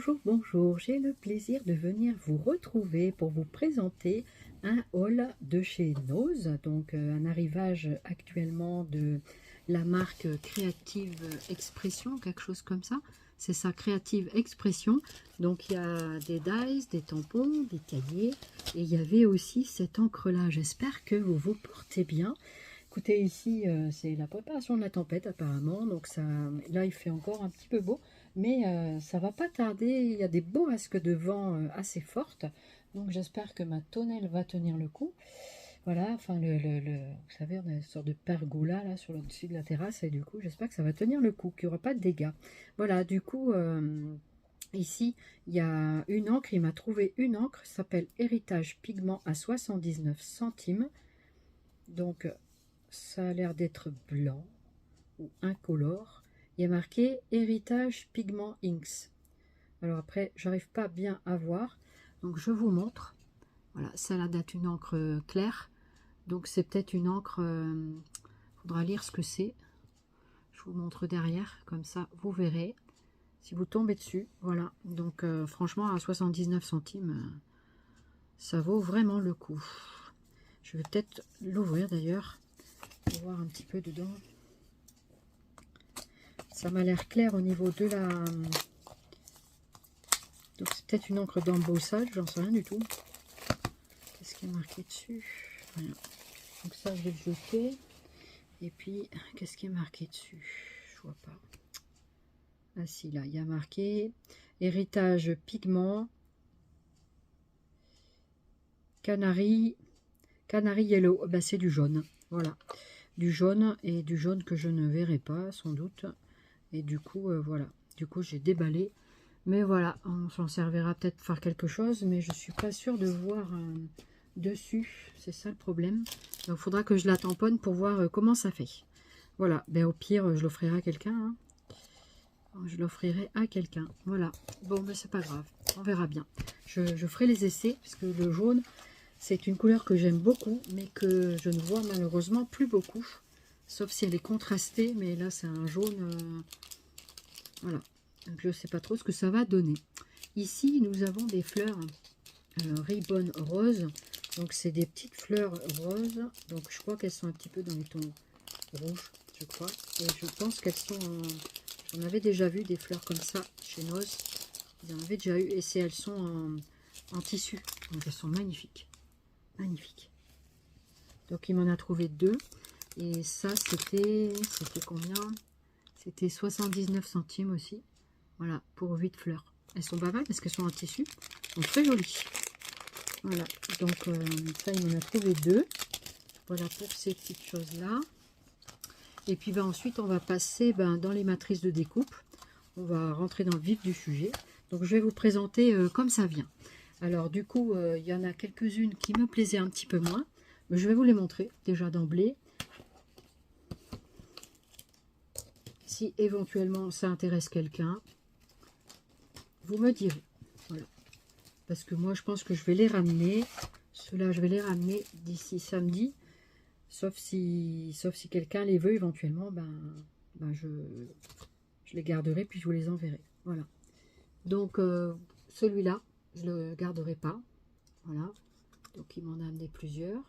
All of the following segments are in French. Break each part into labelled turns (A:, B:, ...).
A: Bonjour, bonjour, j'ai le plaisir de venir vous retrouver pour vous présenter un haul de chez Nose, donc un arrivage actuellement de la marque Creative Expression, quelque chose comme ça, c'est ça, Creative Expression. Donc il y a des dies, des tampons, des cahiers, et il y avait aussi cette encre là. J'espère que vous vous portez bien. Écoutez, ici, c'est la préparation de la tempête apparemment, donc ça, là il fait encore un petit peu beau, mais ça va pas tarder, il y a des bourrasques de vent assez fortes, donc j'espère que ma tonnelle va tenir le coup. Voilà, enfin, vous savez, on a une sorte de pergola là sur le dessus de la terrasse, et du coup j'espère que ça va tenir le coup, qu'il n'y aura pas de dégâts. Voilà, du coup, ici, il y a une encre, il m'a trouvé une encre, ça s'appelle Héritage Pigment à 79 centimes, donc ça a l'air d'être blanc ou incolore. Il y a marqué Héritage Pigment Inks. Alors après, j'arrive pas bien à voir, donc je vous montre. Voilà, ça là date une encre claire, donc c'est peut-être une encre. Faudra lire ce que c'est. Je vous montre derrière, comme ça vous verrez. Si vous tombez dessus, voilà. Donc franchement, à 79 centimes, ça vaut vraiment le coup. Je vais peut-être l'ouvrir d'ailleurs pour voir un petit peu dedans. Ça m'a l'air clair au niveau de la... Donc c'est peut-être une encre d'embossage, j'en sais rien du tout. Qu'est-ce qui est marqué dessus? Rien. Donc ça, je vais le jeter. Et puis, qu'est-ce qui est marqué dessus? Je vois pas. Ah si, là, il y a marqué Héritage Pigment Canary Yellow. Ben, c'est du jaune. Voilà. Du jaune, et du jaune que je ne verrai pas, sans doute. Et du coup, voilà. Du coup, j'ai déballé. Mais voilà, on s'en servira peut-être pour faire quelque chose, mais je suis pas sûre de voir dessus. C'est ça le problème. Donc, il faudra que je la tamponne pour voir comment ça fait. Voilà, ben, au pire, je l'offrirai à quelqu'un. Hein. Je l'offrirai à quelqu'un. Voilà. Bon, mais c'est pas grave. On verra bien. Je ferai les essais, parce que le jaune, c'est une couleur que j'aime beaucoup, mais que je ne vois malheureusement plus beaucoup. Sauf si elle est contrastée, mais là, c'est un jaune... voilà. Donc, je ne sais pas trop ce que ça va donner. Ici, nous avons des fleurs Ribbon rose. Donc, c'est des petites fleurs roses. Donc, je crois qu'elles sont un petit peu dans les tons rouges, je crois. Et je pense qu'elles sont... J'en avais déjà vu des fleurs comme ça chez Nose. J'en avais déjà eu. Et elles sont en tissu. Donc, elles sont magnifiques. Magnifiques. Donc, il m'en a trouvé deux. Et ça, c'était combien? C'était 79 centimes aussi. Voilà, pour 8 fleurs. Elles sont pas mal parce qu'elles sont en tissu. Donc très jolies. Voilà, donc ça, il m'en a trouvé deux. Voilà pour ces petites choses-là. Et puis ben, ensuite, on va passer dans les matrices de découpe. On va rentrer dans le vif du sujet. Donc je vais vous présenter comme ça vient. Alors du coup, il y en a quelques-unes qui me plaisaient un petit peu moins. Mais je vais vous les montrer déjà d'emblée. Si éventuellement ça intéresse quelqu'un, vous me direz. Voilà. Parce que moi, je pense que je vais les ramener. Ceux-là, je vais les ramener d'ici samedi. Sauf si quelqu'un les veut éventuellement, je les garderai puis je vous les enverrai. Voilà. Donc, celui-là, je ne le garderai pas. Voilà. Donc, il m'en a amené plusieurs.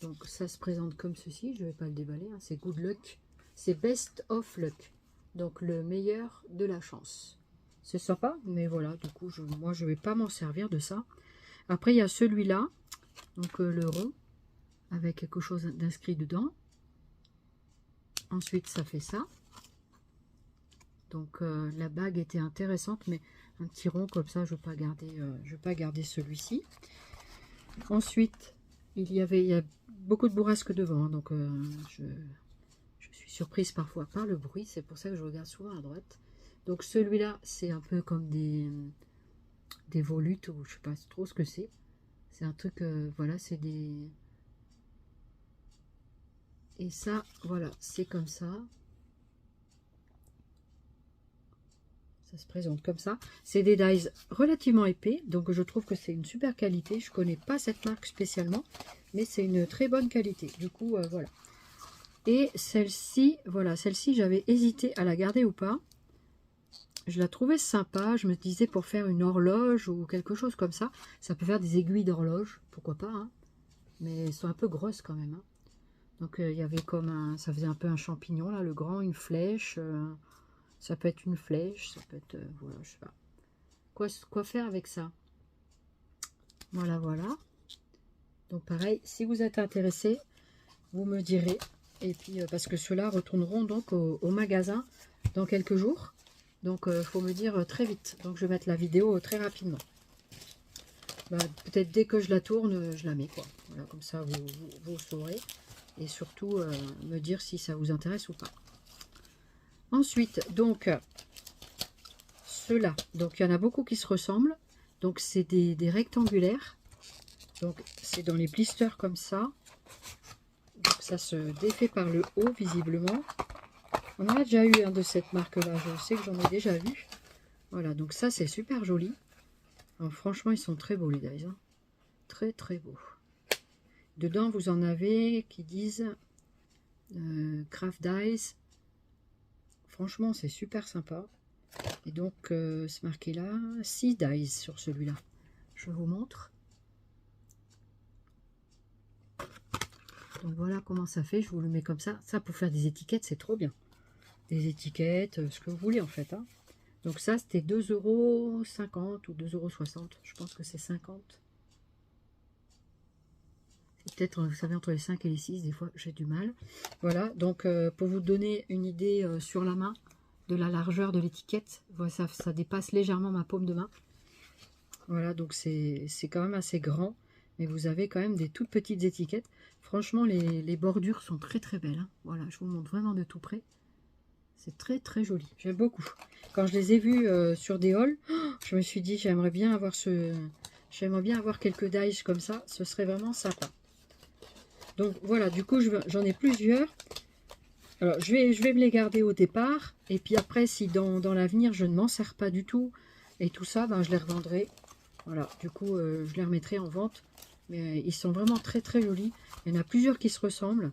A: Donc, ça se présente comme ceci. Je ne vais pas le déballer. Hein. C'est Good Luck. C'est Best of Luck. Donc, le meilleur de la chance. C'est sympa, mais voilà, du coup, moi, je ne vais pas m'en servir de ça. Après, il y a celui-là, donc le rond, avec quelque chose d'inscrit dedans. Ensuite, ça fait ça. Donc, la bague était intéressante, mais un petit rond comme ça, je ne veux pas garder celui-ci. Ensuite, il y a beaucoup de bourrasques devant, donc je suis surprise parfois par le bruit. C'est pour ça que je regarde souvent à droite. Donc, celui-là, c'est un peu comme des volutes, ou je sais pas trop ce que c'est. C'est un truc, voilà, c'est des... Et ça, voilà, c'est comme ça. Ça se présente comme ça. C'est des dies relativement épais, donc je trouve que c'est une super qualité. Je connais pas cette marque spécialement, mais c'est une très bonne qualité. Du coup, voilà. Et celle-ci, voilà, celle-ci, j'avais hésité à la garder ou pas. je la trouvais sympa. Je me disais pour faire une horloge ou quelque chose comme ça. Ça peut faire des aiguilles d'horloge, pourquoi pas. Hein. Mais elles sont un peu grosses quand même. Hein. Donc il y avait comme un, ça faisait un peu un champignon là, le grand, une flèche. Ça peut être une flèche, ça peut être, voilà, je sais pas. Quoi faire avec ça? Voilà, voilà. Donc pareil, si vous êtes intéressé, vous me direz. Et puis parce que ceux-là retourneront donc au magasin dans quelques jours. Donc il faut me dire très vite. Donc je vais mettre la vidéo très rapidement. Bah, peut-être dès que je la tourne, je la mets quoi. Voilà, comme ça vous saurez. Et surtout me dire si ça vous intéresse ou pas. Ensuite, donc ceux-là. Donc il y en a beaucoup qui se ressemblent. Donc c'est des rectangulaires. Donc c'est dans les blisters comme ça. Donc ça se défait par le haut visiblement. On en a déjà eu un de cette marque là, je sais que j'en ai déjà vu. Voilà, donc ça c'est super joli. Alors, franchement ils sont très beaux les dies. Hein. Très très beaux. Dedans vous en avez qui disent Craft Dies. Franchement c'est super sympa. Et donc c'est marqué là 6 dies sur celui-là. Je vous montre. Donc voilà comment ça fait, je vous le mets comme ça. Ça pour faire des étiquettes, c'est trop bien. Des étiquettes, ce que vous voulez en fait. Hein. Donc ça c'était 2,50 € ou 2,60 €. Je pense que c'est 50. C'est peut-être, vous savez, entre les 5 et les 6, des fois j'ai du mal. Voilà, donc pour vous donner une idée sur la main de la largeur de l'étiquette, voilà, ça dépasse légèrement ma paume de main. Voilà, donc c'est quand même assez grand. Mais vous avez quand même des toutes petites étiquettes. Franchement, les bordures sont très très belles. Hein. Voilà, je vous montre vraiment de tout près. C'est très très joli. J'aime beaucoup. Quand je les ai vus sur des hauls, je me suis dit j'aimerais bien avoir quelques dies comme ça. Ce serait vraiment sympa. Donc voilà, du coup j'en ai plusieurs. Alors je vais me les garder au départ. Et puis après, si dans l'avenir je ne m'en sers pas du tout et tout ça, ben, je les revendrai. Voilà, du coup je les remettrai en vente. Mais ils sont vraiment très très jolis. Il y en a plusieurs qui se ressemblent.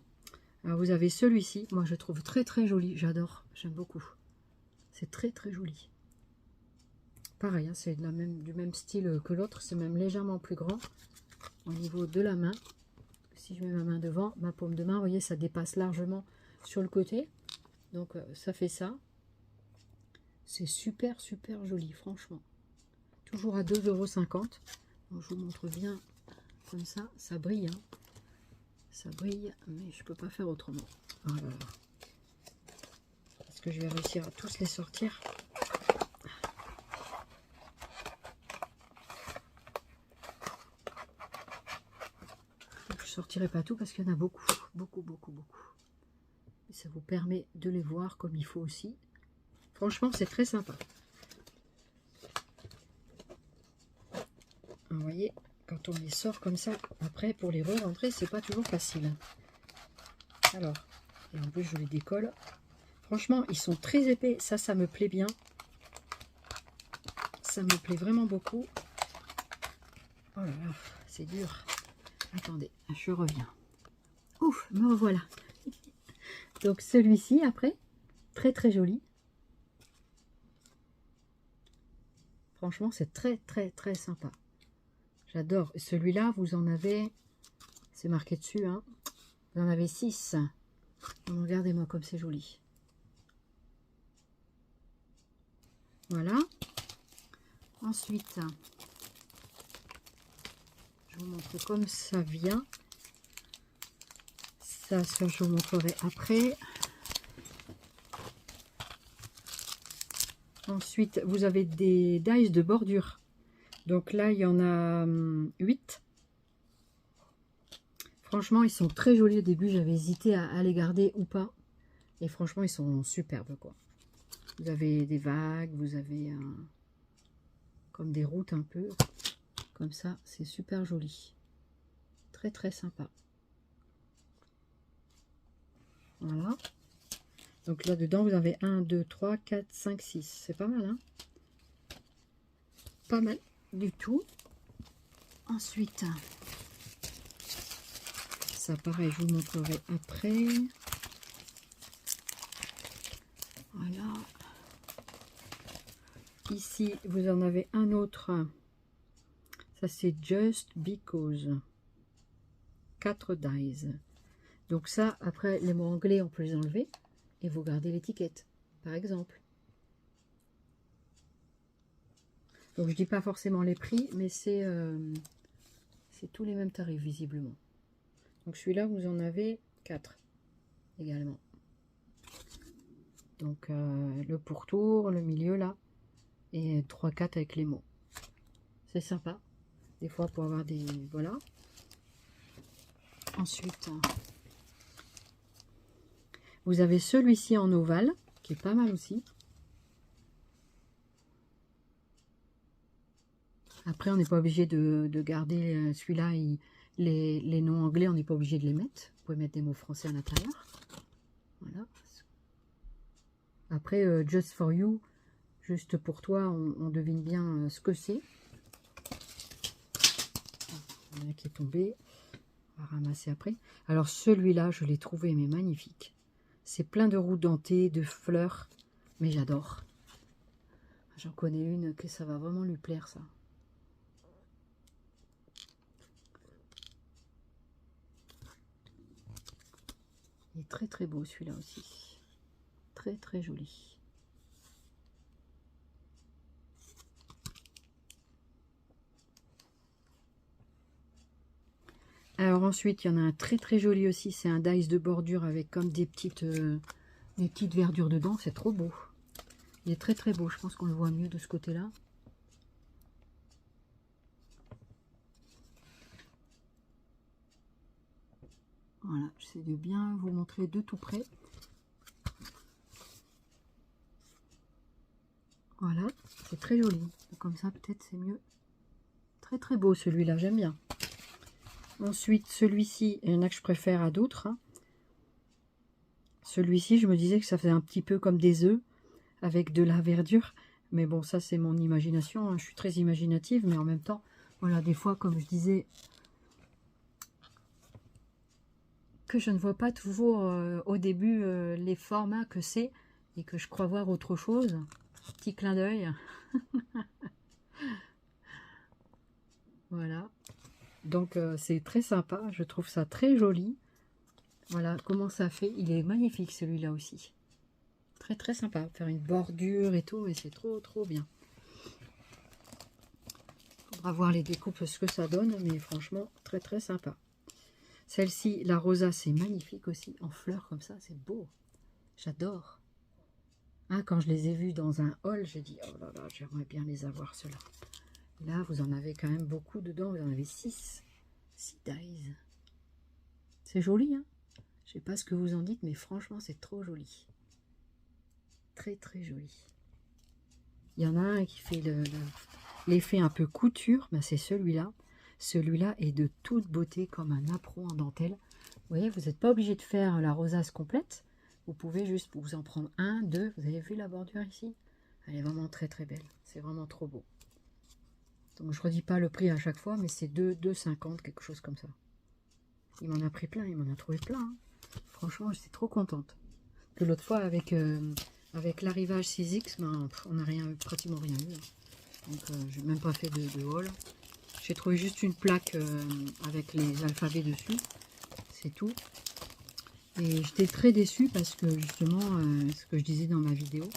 A: Alors vous avez celui-ci. Moi je trouve très très joli. J'adore. J'aime beaucoup. C'est très très joli. Pareil, hein, c'est du même style que l'autre. C'est même légèrement plus grand au niveau de la main. Si je mets ma main devant, ma paume de main, vous voyez, ça dépasse largement sur le côté. Donc ça fait ça. C'est super super joli, franchement. Toujours à 2,50 €. Donc, je vous montre bien comme ça brille. Hein. Ça brille, mais je peux pas faire autrement. Oh là là. Est-ce que je vais réussir à tous les sortir? Je sortirai pas tout parce qu'il y en a beaucoup, beaucoup, beaucoup, beaucoup. Et ça vous permet de les voir comme il faut aussi. Franchement, c'est très sympa. Vous voyez, quand on les sort comme ça, après pour les re-rentrer, c'est pas toujours facile. Alors, et en plus je les décolle. Franchement, ils sont très épais. Ça me plaît bien. Ça me plaît vraiment beaucoup. Oh là là, c'est dur. Attendez, je reviens. Ouf, me revoilà. Donc celui-ci, après, très très joli. Franchement, c'est très très très sympa. J'adore. Celui-là, vous en avez, c'est marqué dessus, hein. Vous en avez 6. Regardez-moi comme c'est joli. Voilà. Ensuite, je vous montre comme ça vient. Ça je vous montrerai après. Ensuite, vous avez des dies de bordure. Donc là, il y en a 8. Franchement, ils sont très jolis au début. J'avais hésité à les garder ou pas. Et franchement, ils sont superbes, quoi. Vous avez des vagues, vous avez comme des routes un peu. Comme ça, c'est super joli. Très, très sympa. Voilà. Donc là-dedans, vous avez 1, 2, 3, 4, 5, 6. C'est pas mal, hein? Pas mal du tout. Ensuite, ça pareil, je vous montrerai après. Voilà. Ici, vous en avez un autre. Ça, c'est Just Because. 4 dies. Donc ça, après, les mots anglais, on peut les enlever. Et vous gardez l'étiquette, par exemple. Donc, je dis pas forcément les prix, mais c'est tous les mêmes tarifs, visiblement. Donc, celui-là, vous en avez 4 également. Donc, le pourtour, le milieu, là. Et 3-4 avec les mots. C'est sympa. Des fois, pour avoir des... Voilà. Ensuite, vous avez celui-ci en ovale, qui est pas mal aussi. Après, on n'est pas obligé de garder celui-là. Les noms anglais, on n'est pas obligé de les mettre. Vous pouvez mettre des mots français à l'intérieur. Voilà. Après, Just for You, juste pour toi, on devine bien ce que c'est. Il y en a qui est tombé. On va ramasser après. Alors, celui-là, je l'ai trouvé, mais magnifique. C'est plein de roues dentées, de fleurs. Mais j'adore. J'en connais une que ça va vraiment lui plaire, ça. Il est très très beau celui-là aussi. Très très joli. Alors ensuite, il y en a un très très joli aussi. C'est un dice de bordure avec comme des petites verdures dedans. C'est trop beau. Il est très très beau. Je pense qu'on le voit mieux de ce côté-là. Voilà, j'essaie de bien vous montrer de tout près. Voilà, c'est très joli. Comme ça, peut-être c'est mieux. Très très beau celui-là, j'aime bien. Ensuite, celui-ci, il y en a que je préfère à d'autres. Hein. Celui-ci, je me disais que ça faisait un petit peu comme des œufs avec de la verdure. Mais bon, ça c'est mon imagination. Hein. Je suis très imaginative, mais en même temps, voilà, des fois, comme je disais, que je ne vois pas toujours au début les formats que c'est et que je crois voir autre chose. Petit clin d'œil. Voilà. Donc c'est très sympa. Je trouve ça très joli. Voilà comment ça fait. Il est magnifique celui-là aussi. Très très sympa. Faire une bordure et tout. Et c'est trop trop bien. Faudra voir les découpes ce que ça donne. Mais franchement très très sympa. Celle-ci, la rosa, c'est magnifique aussi. En fleurs comme ça. C'est beau. J'adore. Ah, quand je les ai vus dans un haul, j'ai dit, oh là là, j'aimerais bien les avoir, ceux-là. Là, vous en avez quand même beaucoup dedans. Vous en avez 6. 6 dies. C'est joli, hein? Je sais pas ce que vous en dites, mais franchement, c'est trop joli. Très, très joli. Il y en a un qui fait l'effet un peu couture. Ben, c'est celui-là. Celui-là est de toute beauté, comme un apron en dentelle. Vous voyez, vous n'êtes pas obligé de faire la rosace complète. Vous pouvez juste vous en prendre un, deux. Vous avez vu la bordure ici? Elle est vraiment très très belle. C'est vraiment trop beau. Donc je ne redis pas le prix à chaque fois, mais c'est 2,50, quelque chose comme ça. Il m'en a pris plein, il m'en a trouvé plein. Hein. Franchement, je suis trop contente. Que l'autre fois, avec l'arrivage 6X, ben, on n'a pratiquement rien eu. Hein. Donc je n'ai même pas fait de haul. J'ai trouvé juste une plaque avec les alphabets dessus. C'est tout. Et j'étais très déçue parce que justement, ce que je disais dans ma vidéo,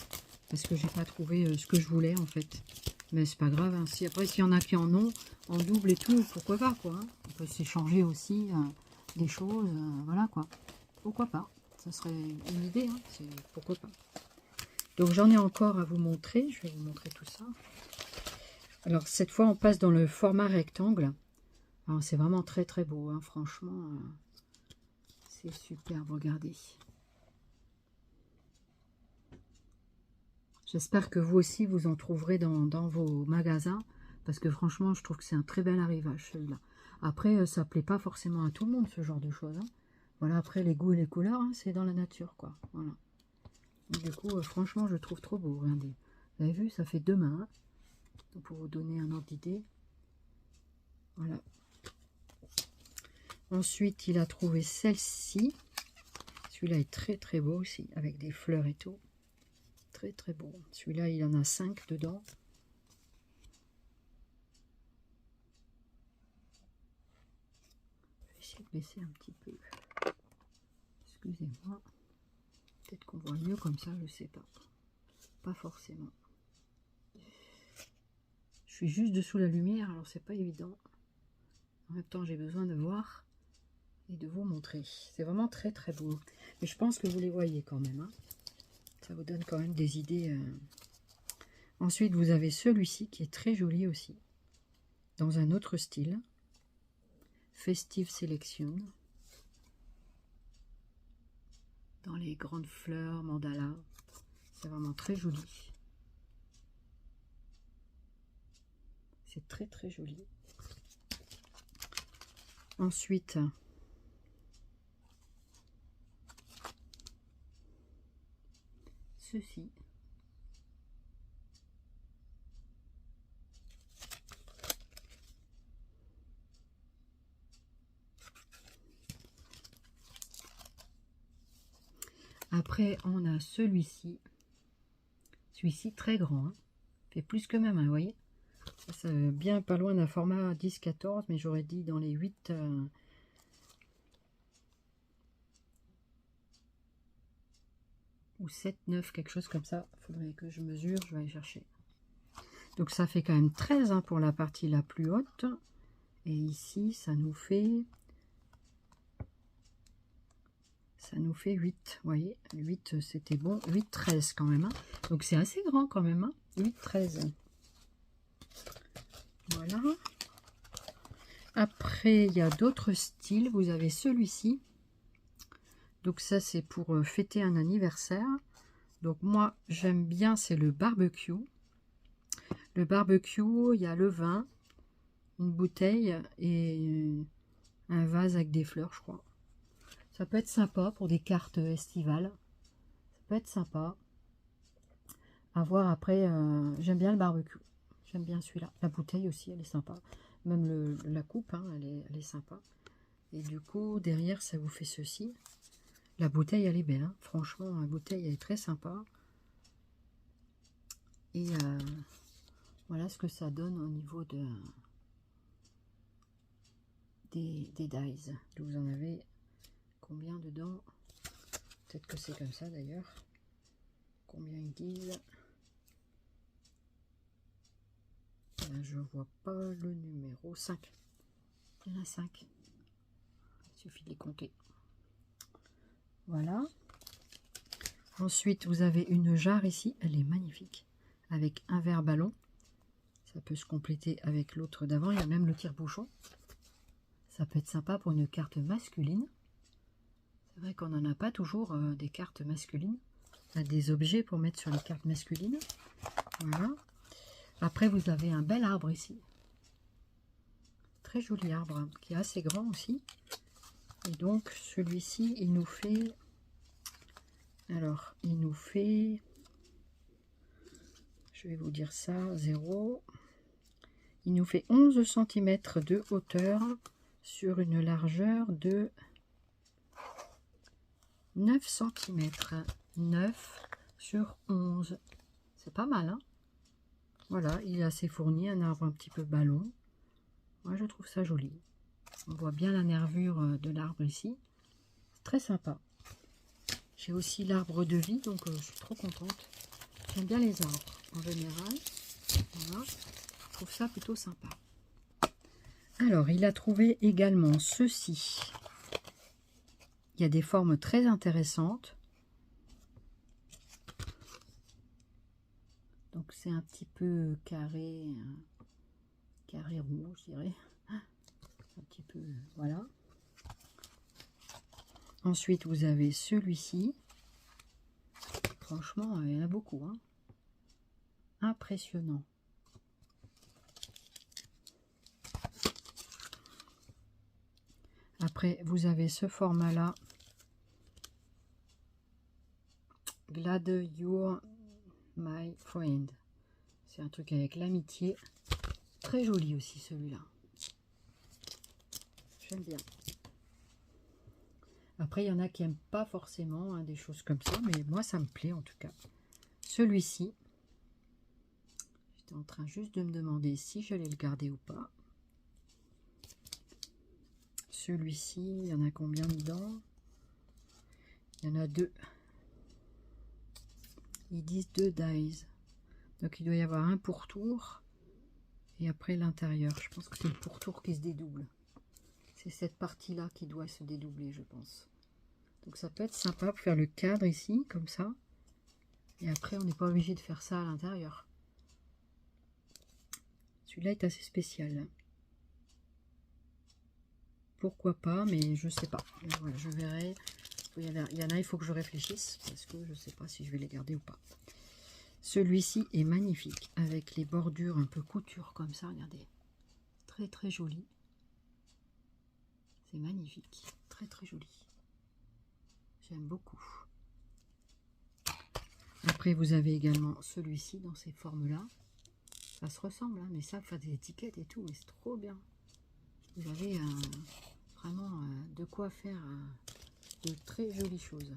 A: parce que j'ai pas trouvé ce que je voulais en fait. Mais c'est pas grave, hein. Si, après s'il y en a qui en ont, en double et tout, pourquoi pas quoi. Hein. On peut s'échanger aussi des choses, voilà quoi. Pourquoi pas, ça serait une idée, hein. Pourquoi pas. Donc j'en ai encore à vous montrer, je vais vous montrer tout ça. Alors cette fois on passe dans le format rectangle. C'est vraiment très très beau, hein. Franchement. C'est superbe, regardez. J'espère que vous aussi, vous en trouverez dans vos magasins. Parce que franchement, je trouve que c'est un très bel arrivage, celui-là. Après, ça ne plaît pas forcément à tout le monde, ce genre de choses. Hein. Voilà, après, les goûts et les couleurs, hein, c'est dans la nature, quoi. Voilà. Et du coup, franchement, je trouve trop beau. Regardez. Vous avez vu, ça fait 2 mains. Hein. Donc, pour vous donner un ordre d'idée. Voilà. Ensuite, il a trouvé celle-ci. Celui-là est très très beau aussi, avec des fleurs et tout. Très très beau. Celui-là, il en a 5 dedans. essayer de baisser un petit peu. Excusez-moi. Peut-être qu'on voit mieux comme ça, je sais pas. Pas forcément. Je suis juste dessous la lumière, alors c'est pas évident. En même temps, j'ai besoin de voir et de vous montrer. C'est vraiment très très beau. Mais je pense que vous les voyez quand même. Hein. Ça vous donne quand même des idées. Ensuite, vous avez celui-ci qui est très joli aussi. Dans un autre style. Festive Selection. Dans les grandes fleurs, mandala. C'est vraiment très joli. C'est très très joli. Ensuite, ceci. Après, on a celui-ci. Celui-ci très grand. Hein. Fait plus que ma main, vous voyez. C'est bien pas loin d'un format 10-14, mais j'aurais dit dans les 8... ou 7, 9, quelque chose comme ça. Il faudrait que je mesure, je vais aller chercher. Donc ça fait quand même 13 hein, pour la partie la plus haute. Et ici, ça nous fait 8. Vous voyez, 8 c'était bon. 8, 13 quand même. Hein. Donc c'est assez grand quand même. Hein. 8, 13. Voilà. Après, il y a d'autres styles. Vous avez celui-ci. Donc ça, c'est pour fêter un anniversaire. Donc moi, j'aime bien, c'est le barbecue. Le barbecue, il y a le vin, une bouteille et un vase avec des fleurs, je crois. Ça peut être sympa pour des cartes estivales. Ça peut être sympa. À voir après, j'aime bien le barbecue. J'aime bien celui-là. La bouteille aussi, elle est sympa. Même la coupe, hein, elle est sympa. Et du coup, derrière, ça vous fait ceci. La bouteille, elle est belle. Hein. Franchement, la bouteille, elle est très sympa. Et voilà ce que ça donne au niveau des dies. Vous en avez combien dedans? Peut-être que c'est comme ça d'ailleurs. Combien ils disent? Là, je vois pas le numéro 5. Il y en a 5. Il suffit de les compter. Voilà. Ensuite, vous avez une jarre ici. Elle est magnifique. Avec un verre ballon. Ça peut se compléter avec l'autre d'avant. Il y a même le tire-bouchon. Ça peut être sympa pour une carte masculine. C'est vrai qu'on n'en a pas toujours des cartes masculines. On a des objets pour mettre sur les cartes masculines. Voilà. Après, vous avez un bel arbre ici. Très joli arbre, hein, qui est assez grand aussi. Et donc, celui-ci, il nous fait... Alors, il nous fait... Je vais vous dire ça, 0. Il nous fait 11 cm de hauteur sur une largeur de 9 cm. 9 sur 11. C'est pas mal, hein? Voilà, il est assez fourni, un arbre un petit peu ballon. Moi, je trouve ça joli. On voit bien la nervure de l'arbre ici. C'est très sympa. J'ai aussi l'arbre de vie, donc je suis trop contente. J'aime bien les arbres en général. Voilà, je trouve ça plutôt sympa. Alors, il a trouvé également ceci. Il y a des formes très intéressantes. Donc, c'est un petit peu carré rond, je dirais. Un petit peu, voilà. Ensuite, vous avez celui-ci. Franchement, il y en a beaucoup. Hein. Impressionnant. Après, vous avez ce format-là. Glad you're my friend. C'est un truc avec l'amitié. Très joli aussi celui-là. J'aime bien. Après, il y en a qui n'aiment pas forcément hein, des choses comme ça, mais moi, ça me plaît en tout cas. Celui-ci, j'étais en train juste de me demander si j'allais le garder ou pas. Celui-ci, il y en a combien dedans? Il y en a 2. Ils disent 2 dies. Donc il doit y avoir un pourtour. Et après l'intérieur. Je pense que c'est le pourtour qui se dédouble. C'est cette partie-là qui doit se dédoubler, je pense. Donc ça peut être sympa pour faire le cadre ici, comme ça. Et après, on n'est pas obligé de faire ça à l'intérieur. Celui-là est assez spécial. Pourquoi pas, mais je sais pas. Voilà, je verrai. Il y en a, il faut que je réfléchisse, parce que je ne sais pas si je vais les garder ou pas. Celui-ci est magnifique, avec les bordures un peu couture comme ça, regardez. Très très joli. C'est magnifique, très très joli. J'aime beaucoup. Après, vous avez également celui-ci dans ces formes-là. Ça se ressemble, hein, mais ça, faire des étiquettes et tout, mais c'est trop bien. Vous avez vraiment de quoi faire de très jolies choses.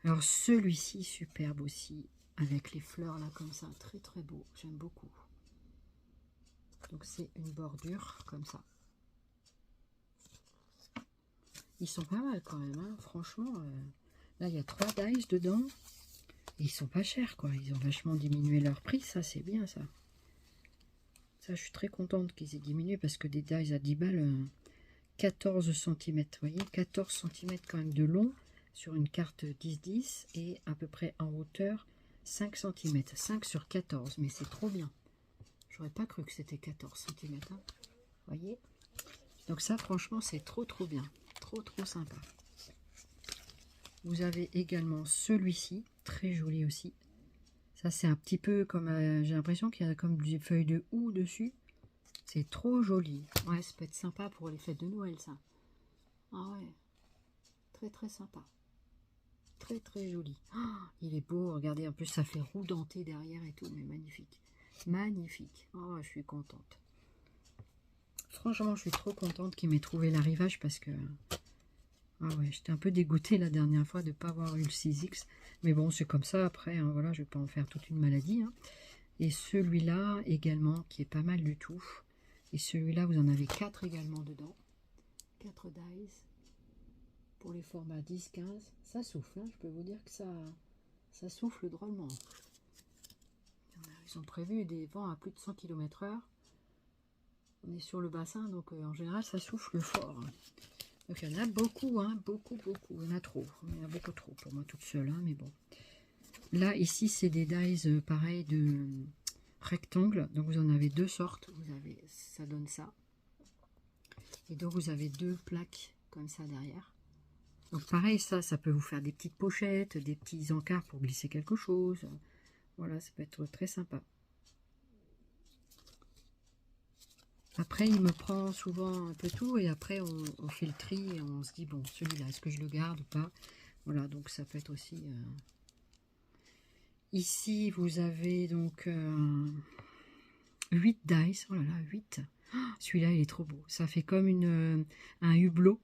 A: Alors celui-ci, superbe aussi, avec les fleurs là comme ça, très très beau, j'aime beaucoup. Donc c'est une bordure comme ça. Ils sont pas mal quand même, hein. Franchement. Là il y a 3 dies dedans. Et ils sont pas chers quoi, ils ont vachement diminué leur prix, ça c'est bien ça. Ça je suis très contente qu'ils aient diminué parce que des dies à 10 balles, 14 cm, vous voyez, 14 cm quand même de long. Sur une carte 10-10 et à peu près en hauteur 5 cm, 5 sur 14, mais c'est trop bien. J'aurais pas cru que c'était 14 cm, hein. Voyez. Donc ça franchement c'est trop bien, trop sympa. Vous avez également celui-ci, très joli aussi. Ça c'est un petit peu comme, j'ai l'impression qu'il y a comme des feuilles de houx dessus. C'est trop joli. Ouais, ça peut être sympa pour les fêtes de Noël ça. Ah ouais, très sympa. Très joli. Oh, il est beau, regardez, en plus ça fait roue dentée derrière et tout, mais magnifique. Magnifique. Oh, je suis contente. Franchement, je suis trop contente qu'il m'ait trouvé l'arrivage parce que... Ah ouais, j'étais un peu dégoûtée la dernière fois de ne pas avoir eu le 6X. Mais bon, c'est comme ça après, hein, voilà, je ne vais pas en faire toute une maladie. Hein. Et celui-là également, qui est pas mal du tout. Et celui-là, vous en avez 4 également dedans. 4 dies. Pour les formats 10-15, ça souffle, hein, je peux vous dire que ça souffle drôlement. Ils ont prévu des vents à plus de 100 km/h. On est sur le bassin, donc en général ça souffle fort. Donc il y en a beaucoup, hein, beaucoup. Il y en a trop, il y en a beaucoup trop pour moi toute seule, hein, mais bon. Là, ici, c'est des dies pareil de rectangle. Donc vous en avez 2 sortes. Vous avez, ça donne ça. Et donc vous avez 2 plaques comme ça derrière. Donc pareil, ça peut vous faire des petites pochettes, des petits encarts pour glisser quelque chose. Voilà, ça peut être très sympa. Après, il me prend souvent un peu tout et après on fait le tri et on se dit, bon, celui-là, est-ce que je le garde ou pas? Voilà, donc ça peut être aussi... Ici, vous avez donc 8 dice. Oh là là, 8. Oh, celui-là, il est trop beau. Ça fait comme un hublot.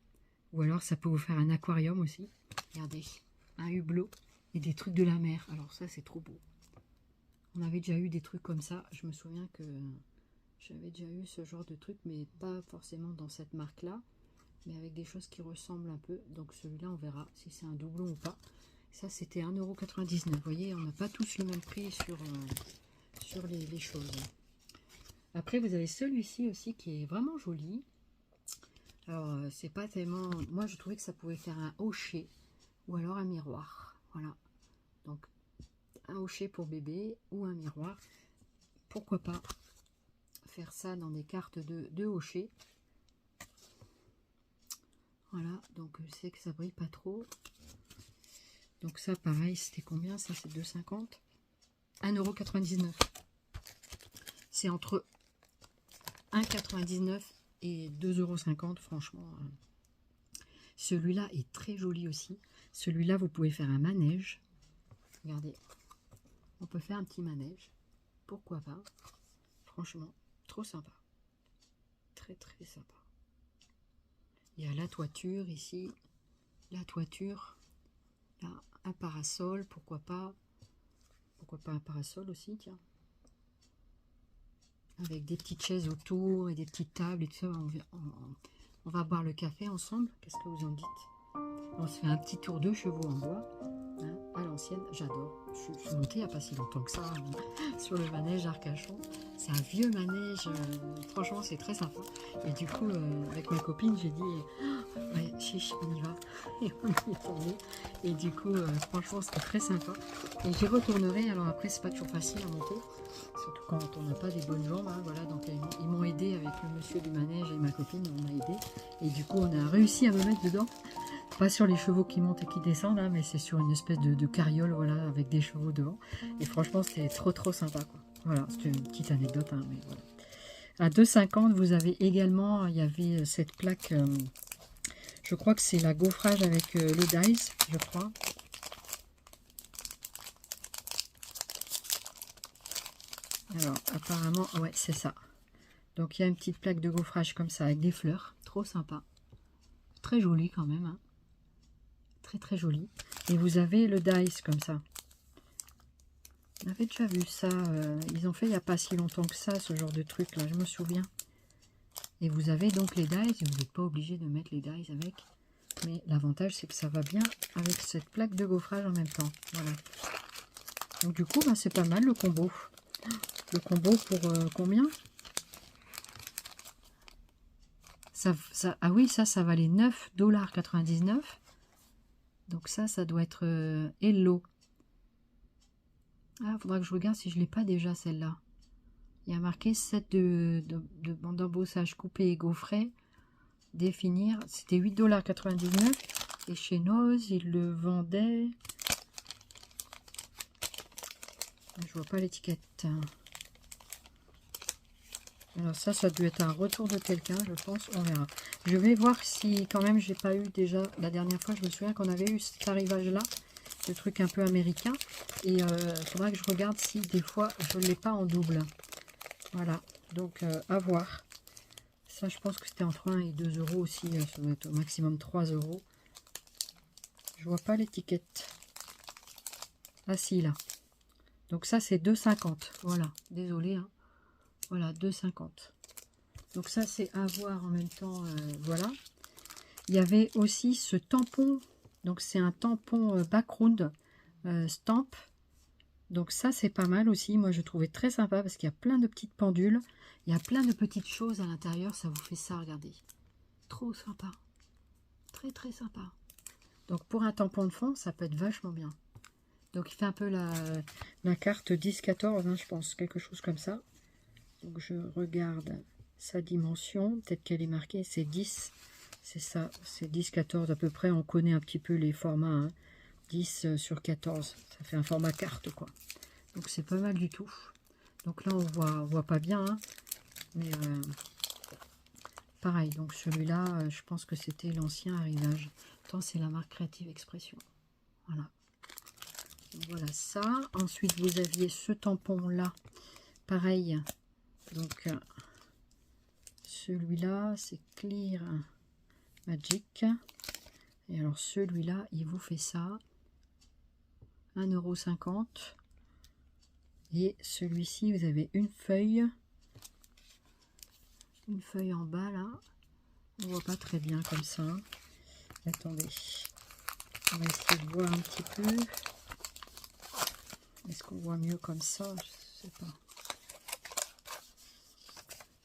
A: Ou alors ça peut vous faire un aquarium aussi. Regardez, un hublot et des trucs de la mer. Alors ça c'est trop beau. On avait déjà eu des trucs comme ça. Je me souviens que j'avais déjà eu ce genre de truc, mais pas forcément dans cette marque là, mais avec des choses qui ressemblent un peu. Donc celui-là on verra si c'est un doublon ou pas. Ça c'était 1,99 €. Vous voyez, on n'a pas tous le même prix sur les choses. Après vous avez celui-ci aussi qui est vraiment joli. Alors, c'est pas tellement... Moi, je trouvais que ça pouvait faire un hocher ou alors un miroir. Voilà. Donc, un hocher pour bébé ou un miroir. Pourquoi pas faire ça dans des cartes de hocher. Voilà. Donc, je sais que ça brille pas trop. Donc, ça, pareil, c'était combien? Ça, c'est 2,50 €. 1,99 €. C'est entre 1,99 € et 2,50 €, franchement. Celui-là est très joli aussi. Celui-là, vous pouvez faire un manège. Regardez, on peut faire un petit manège. Pourquoi pas? Franchement, trop sympa. Très sympa. Il y a la toiture ici. La toiture. Là, un parasol. Pourquoi pas? Pourquoi pas un parasol aussi, tiens. Avec des petites chaises autour et des petites tables et tout ça va boire le café ensemble. Qu'est-ce que vous en dites? On se fait un petit tour de chevaux en bois. Hein, à l'ancienne, j'adore. Je suis montée il n'y a pas si longtemps que ça sur le manège Arcachon. C'est un vieux manège, franchement c'est très sympa. Et du coup, avec ma copine, j'ai dit, ouais, chiche, on y va. Et on y est tourné. Et du coup, franchement, c'était très sympa. Et j'y retournerai. Alors après, c'est pas toujours facile à monter, surtout quand on n'a pas des bonnes jambes. Hein, voilà, donc ils m'ont aidé avec le monsieur du manège et ma copine, on m'a aidé. Et du coup, on a réussi à me mettre dedans. Pas sur les chevaux qui montent et qui descendent, hein, mais c'est sur une espèce de carriole, voilà, avec des chevaux devant. Et franchement, c'était trop sympa, quoi. Voilà, c'est une petite anecdote, hein, mais voilà. À 2,50, vous avez également, il y avait cette plaque, je crois que c'est la gaufrage avec le dice, je crois. Alors, apparemment, ouais, c'est ça. Donc, il y a une petite plaque de gaufrage comme ça, avec des fleurs, trop sympa. Très joli quand même, hein. Très joli. Et vous avez le dice comme ça. On avait déjà vu ça. Ils ont fait il n'y a pas si longtemps que ça, ce genre de truc là, je me souviens. Et vous avez donc les dice. Vous n'êtes pas obligé de mettre les dice avec. Mais l'avantage, c'est que ça va bien avec cette plaque de gaufrage en même temps. Voilà. Donc du coup, bah, c'est pas mal le combo. Le combo pour combien ça, ah oui, ça valait 9,99 $. Donc ça doit être Hello. Ah, il faudra que je regarde si je ne l'ai pas déjà celle-là. Il y a marqué set de bande d'embossage coupé et gaufré. Définir. C'était 8,99 $. Et chez Noz, ils le vendaient. Je vois pas l'étiquette. Alors ça doit être un retour de quelqu'un, je pense. On verra. Je vais voir si quand même j'ai pas eu déjà. La dernière fois, je me souviens qu'on avait eu cet arrivage-là. Le truc un peu américain. Et il faudra que je regarde si des fois je ne l'ai pas en double. Voilà. Donc à voir. Ça, je pense que c'était entre 1 et 2 € aussi. Ça doit être au maximum 3 €. Je vois pas l'étiquette. Ah si, là. Donc ça, c'est 2,50 €. Voilà. Désolé. Hein. Voilà, 2,50 €. Donc ça, c'est à voir en même temps. Voilà. Il y avait aussi ce tampon. Donc c'est un tampon background stamp. Donc ça, c'est pas mal aussi. Moi, je trouvais très sympa parce qu'il y a plein de petites pendules. Il y a plein de petites choses à l'intérieur. Ça vous fait ça, regardez. Trop sympa. Très sympa. Donc pour un tampon de fond, ça peut être vachement bien. Donc il fait un peu la carte 10-14, hein, je pense. Quelque chose comme ça. Donc je regarde sa dimension. Peut-être qu'elle est marquée. C'est 10. C'est ça. C'est 10-14 à peu près. On connaît un petit peu les formats. Hein. 10 sur 14. Ça fait un format carte, quoi. Donc c'est pas mal du tout. Donc là, on voit pas bien. Hein. Mais pareil. Donc celui-là, je pense que c'était l'ancien arrivage. Tant c'est la marque Creative Expression. Voilà. Donc, voilà ça. Ensuite, vous aviez ce tampon-là. Pareil. Donc celui-là, c'est Clear Magic. Et alors celui-là, il vous fait ça. 1,50 €. Et celui-ci, vous avez une feuille en bas là. On voit pas très bien comme ça. Attendez, on va essayer de voir un petit peu. Est-ce qu'on voit mieux comme ça? Je sais pas.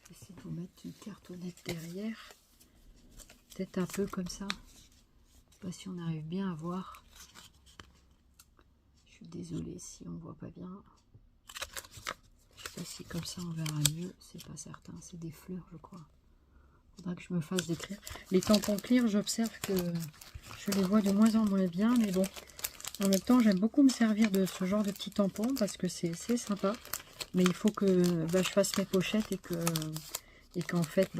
A: Je vais essayer de vous mettre une cartonnette derrière. Peut-être un peu comme ça. Je sais pas si on arrive bien à voir. Je suis désolée si on voit pas bien. Je sais pas si comme ça on verra mieux. C'est pas certain. C'est des fleurs, je crois. Faudra que je me fasse décrire. Les tampons clear, j'observe que je les vois de moins en moins bien. Mais bon, en même temps, j'aime beaucoup me servir de ce genre de petits tampons parce que c'est sympa. Mais il faut que je fasse mes pochettes et qu'en fait,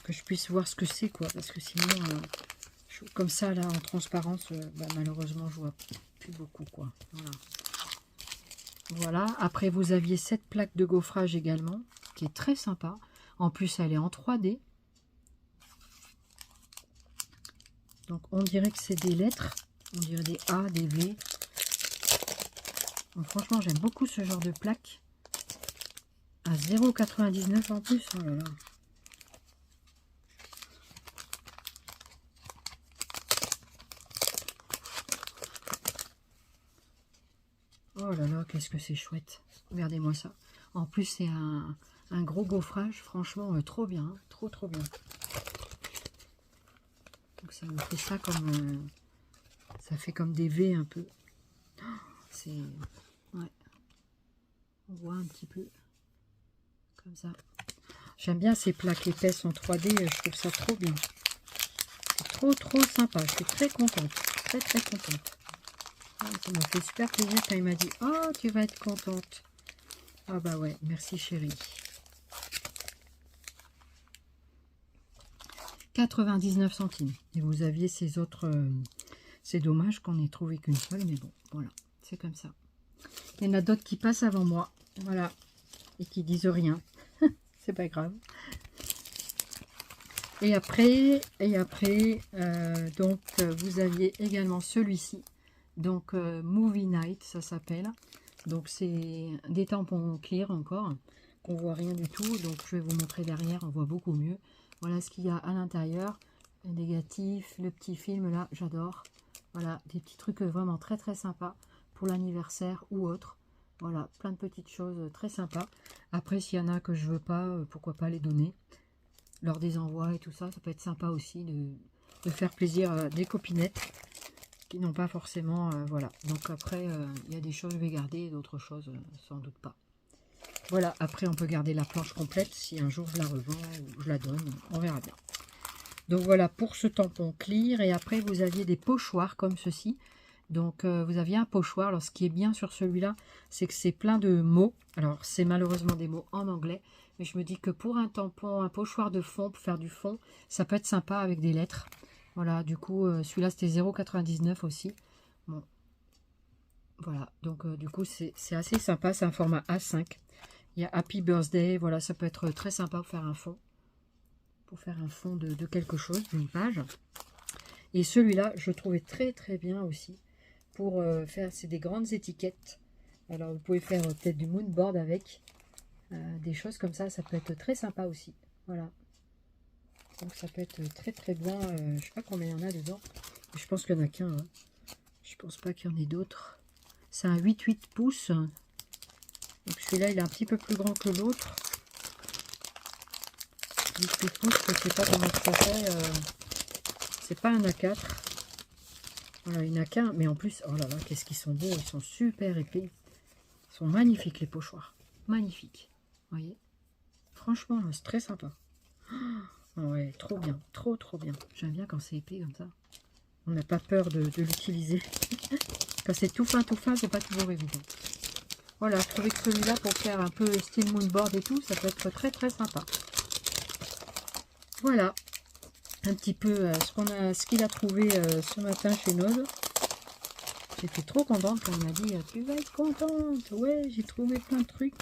A: que je puisse voir ce que c'est, quoi. Parce que sinon, comme ça, là, en transparence, malheureusement, je vois plus beaucoup, quoi. Voilà. Voilà. Après, vous aviez cette plaque de gaufrage également, qui est très sympa. En plus, elle est en 3D. Donc, on dirait que c'est des lettres. On dirait des A, des V. Donc, franchement, j'aime beaucoup ce genre de plaque. À 0,99 € en plus. Oh là là. Oh là là, qu'est-ce que c'est chouette. Regardez-moi ça. En plus, c'est un gros gaufrage. Franchement, trop bien. Hein. Trop, trop bien. Donc, ça me fait ça comme... ça fait comme des V un peu. Oh, c'est... Ouais. On voit un petit peu. Comme ça. J'aime bien ces plaques épaisses en 3D. Je trouve ça trop bien. C'est trop, trop sympa. Je suis très contente. Très, très contente. Ah, ça m'a fait super plaisir quand il m'a dit « Oh, tu vas être contente !» Ah bah ouais, merci chérie. 99 centimes. Et vous aviez ces autres... c'est dommage qu'on n'ait trouvé qu'une seule, mais bon, voilà. C'est comme ça. Il y en a d'autres qui passent avant moi. Voilà. Et qui disent rien. C'est pas grave. Et après, donc, vous aviez également celui-ci. Donc, Movie Night, ça s'appelle. Donc, c'est des tampons clear encore, qu'on voit rien du tout. Donc, je vais vous montrer derrière, on voit beaucoup mieux. Voilà ce qu'il y a à l'intérieur. Le négatif, le petit film là, j'adore. Voilà, des petits trucs vraiment très très sympas pour l'anniversaire ou autre. Voilà, plein de petites choses très sympas. Après, s'il y en a que je veux pas, pourquoi pas les donner lors des envois et tout ça. Ça peut être sympa aussi de faire plaisir à des copinettes qui n'ont pas forcément... voilà, donc après, il y a des choses que je vais garder et d'autres choses, sans doute pas. Voilà, après on peut garder la planche complète si un jour je la revends ou je la donne, on verra bien. Donc voilà pour ce tampon clear. Et après vous aviez des pochoirs comme ceci. Donc vous aviez un pochoir. Alors ce qui est bien sur celui-là, c'est que c'est plein de mots. Alors c'est malheureusement des mots en anglais. Mais je me dis que pour un tampon, un pochoir de fond, pour faire du fond, ça peut être sympa avec des lettres. Voilà, du coup celui-là c'était 0,99 aussi. Bon. Voilà, donc du coup c'est assez sympa. C'est un format A5. Il y a Happy Birthday. Voilà, ça peut être très sympa pour faire un fond. Pour faire un fond de quelque chose, d'une page. Et celui-là, je trouvais très très bien aussi. Pour faire, c'est des grandes étiquettes. Alors vous pouvez faire peut-être du moonboard avec. Des choses comme ça peut être très sympa aussi. Voilà. Donc ça peut être très très bien. Je sais pas combien il y en a dedans. Je pense qu'il n'y en a qu'un. Hein. Je pense pas qu'il y en ait d'autres. C'est un 8,8 pouces. Donc celui-là, il est un petit peu plus grand que l'autre. 8 pouces, je ne sais pas comment ça fait. C'est pas un A4. Voilà, il n'y en a qu'un. Mais en plus, oh là là, qu'est-ce qu'ils sont beaux. Ils sont super épais. Ils sont magnifiques, les pochoirs. Magnifiques. Vous voyez. Franchement, c'est très sympa. Oh, ouais, trop bien. Trop, trop bien. J'aime bien quand c'est épais comme ça. On n'a pas peur de l'utiliser. Quand c'est tout fin, c'est pas toujours évident. Voilà, je trouvais que celui-là, pour faire un peu style moonboard et tout, ça peut être très, très sympa. Voilà. Un petit peu ce qu'il a trouvé ce matin chez Nod. J'étais trop contente quand il m'a dit tu vas être contente, ouais j'ai trouvé plein de trucs.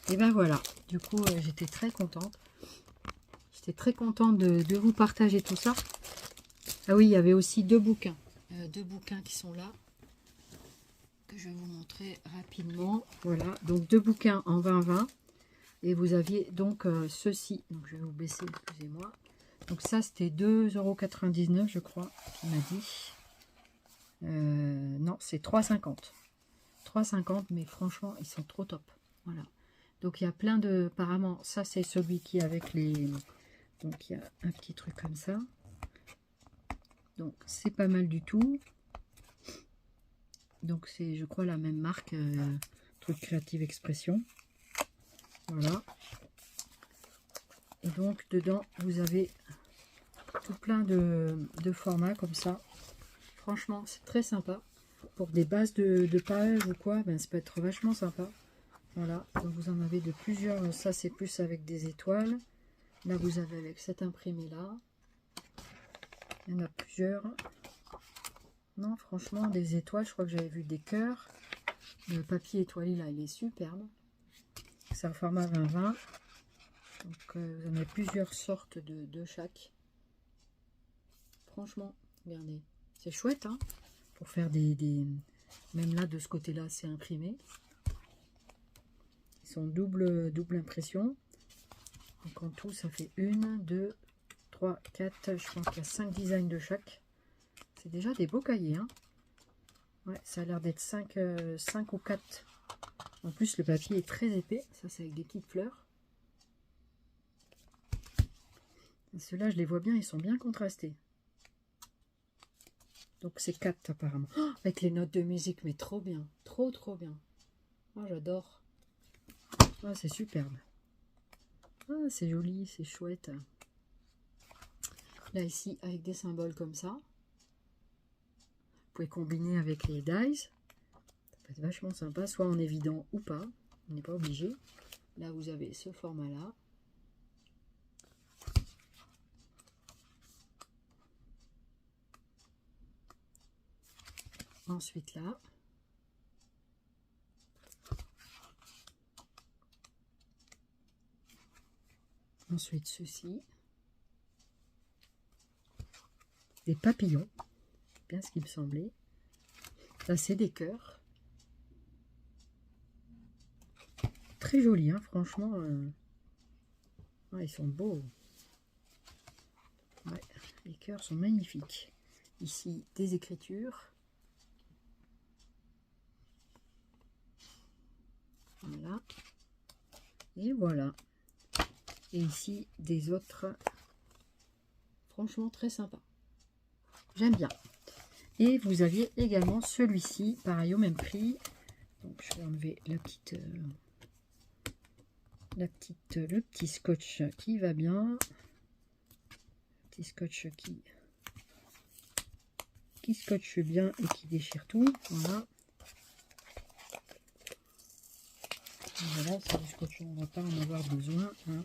A: Et ben voilà, du coup j'étais très contente. J'étais très contente de vous partager tout ça. Ah oui, il y avait aussi deux bouquins qui sont là, que je vais vous montrer rapidement. Voilà, donc deux bouquins en 20-20. Et vous aviez donc ceci, donc je vais vous baisser, excusez-moi. Donc ça c'était 2,99 € je crois, qu'il m'a dit. Non, c'est 3,50 €. 3,50 €, mais franchement, ils sont trop top. Voilà. Donc il y a plein de... Apparemment, ça c'est celui qui est avec les... Donc il y a un petit truc comme ça. Donc c'est pas mal du tout. Donc c'est, je crois, la même marque, truc Creative Expression. Voilà. Et donc dedans, vous avez tout plein de formats comme ça. Franchement, c'est très sympa. Pour des bases de pages ou quoi, ben, ça peut être vachement sympa. Voilà, donc vous en avez de plusieurs. Ça, c'est plus avec des étoiles. Là, vous avez avec cet imprimé-là. Il y en a plusieurs. Non, franchement, des étoiles. Je crois que j'avais vu des cœurs. Le papier étoilé, là, il est superbe. C'est un format 20-20. Donc, vous en avez plusieurs sortes de chaque. Franchement, regardez. C'est chouette, hein, pour faire des... Même là, de ce côté-là, c'est imprimé. Ils sont double impression. Donc en tout, ça fait 1, 2, 3, 4. Je pense qu'il y a 5 designs de chaque. C'est déjà des beaux cahiers. Hein. Ouais, ça a l'air d'être 5 ou 4. En plus, le papier est très épais. Ça, c'est avec des petites fleurs. Ceux-là, je les vois bien, ils sont bien contrastés. Donc, c'est 4 apparemment. Oh, avec les notes de musique, mais trop bien. Trop, trop bien. Oh, j'adore. Oh, c'est superbe. Ah, c'est joli, c'est chouette. Là, ici, avec des symboles comme ça. Vous pouvez combiner avec les dies. Ça peut être vachement sympa, soit en évident ou pas. On n'est pas obligé. Là, vous avez ce format-là. Ensuite, là. Ensuite, ceci. Des papillons. Bien ce qui me semblait. Là, c'est des cœurs. Très jolis, hein, franchement. Ouais, ils sont beaux. Ouais, les cœurs sont magnifiques. Ici, des écritures. Voilà. Et voilà. Et ici, des autres. Franchement, très sympa. J'aime bien. Et vous aviez également celui-ci, pareil au même prix. Donc, je vais enlever le petit scotch qui va bien. Petit scotch qui scotche bien et qui déchire tout. Voilà. Voilà, c'est du scotch, on ne va pas en avoir besoin. Hein.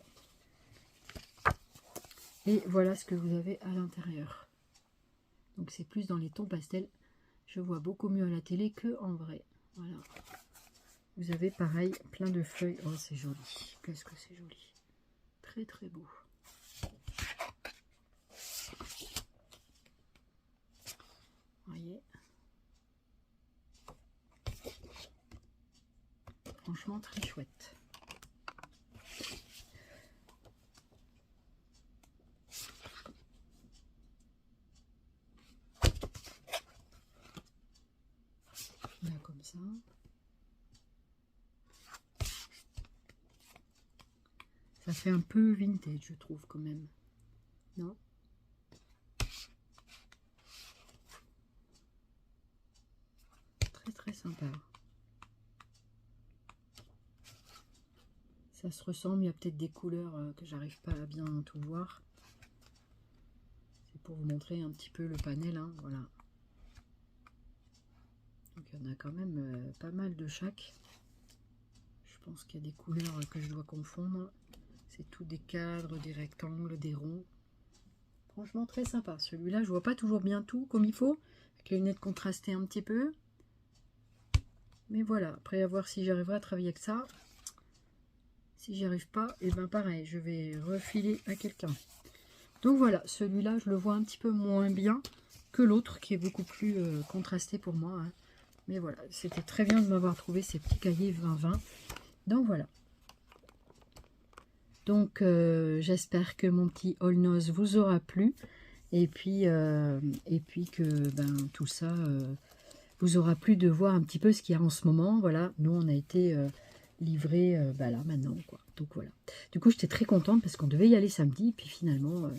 A: Et voilà ce que vous avez à l'intérieur. Donc c'est plus dans les tons pastels. Je vois beaucoup mieux à la télé que en vrai. Voilà. Vous avez pareil plein de feuilles. Oh, c'est joli. Qu'est-ce que c'est joli. Très très beau. Voyez. Franchement très chouette. Là comme ça. Ça fait un peu vintage, je trouve quand même. Non? Très très sympa. Ça se ressemble, il y a peut-être des couleurs que j'arrive pas à bien tout voir. C'est pour vous montrer un petit peu le panel, hein, voilà. Donc il y en a quand même pas mal de chaque. Je pense qu'il y a des couleurs que je dois confondre. C'est tout des cadres, des rectangles, des ronds. Franchement très sympa. Celui-là, je vois pas toujours bien tout comme il faut. Avec les lunettes contrastées un petit peu. Mais voilà, après à voir si j'arriverai à travailler avec ça. Si j'y arrive pas, et ben pareil, je vais refiler à quelqu'un. Donc voilà, celui-là, je le vois un petit peu moins bien que l'autre qui est beaucoup plus contrasté pour moi. Hein. Mais voilà, c'était très bien de m'avoir trouvé ces petits cahiers 20-20. Donc voilà. Donc j'espère que mon petit haul noz vous aura plu. Et puis que ben, tout ça vous aura plu de voir un petit peu ce qu'il y a en ce moment. Voilà, nous on a été livrés bah là maintenant. Quoi. Donc voilà. Du coup j'étais très contente parce qu'on devait y aller samedi. Puis finalement,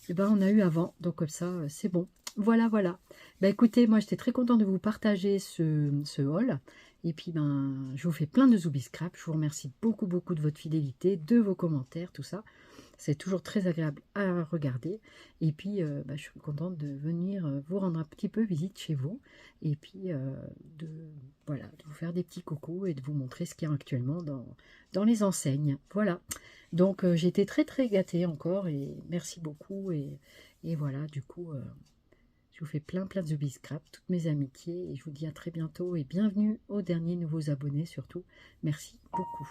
A: eh ben, on a eu avant. Donc comme ça, c'est bon. Voilà, voilà. Bah écoutez, moi j'étais très contente de vous partager ce haul. Et puis ben, je vous fais plein de Zooby Scrap. Je vous remercie beaucoup, beaucoup de votre fidélité, de vos commentaires, tout ça. C'est toujours très agréable à regarder. Et puis, bah, je suis contente de venir vous rendre un petit peu visite chez vous. Et puis, voilà, de vous faire des petits coucous et de vous montrer ce qu'il y a actuellement dans les enseignes. Voilà. Donc, j'ai été très, très gâtée encore. Et merci beaucoup. Et voilà, du coup, je vous fais plein, plein de Zooby Scrap. Toutes mes amitiés. Et je vous dis à très bientôt. Et bienvenue aux derniers nouveaux abonnés surtout. Merci beaucoup.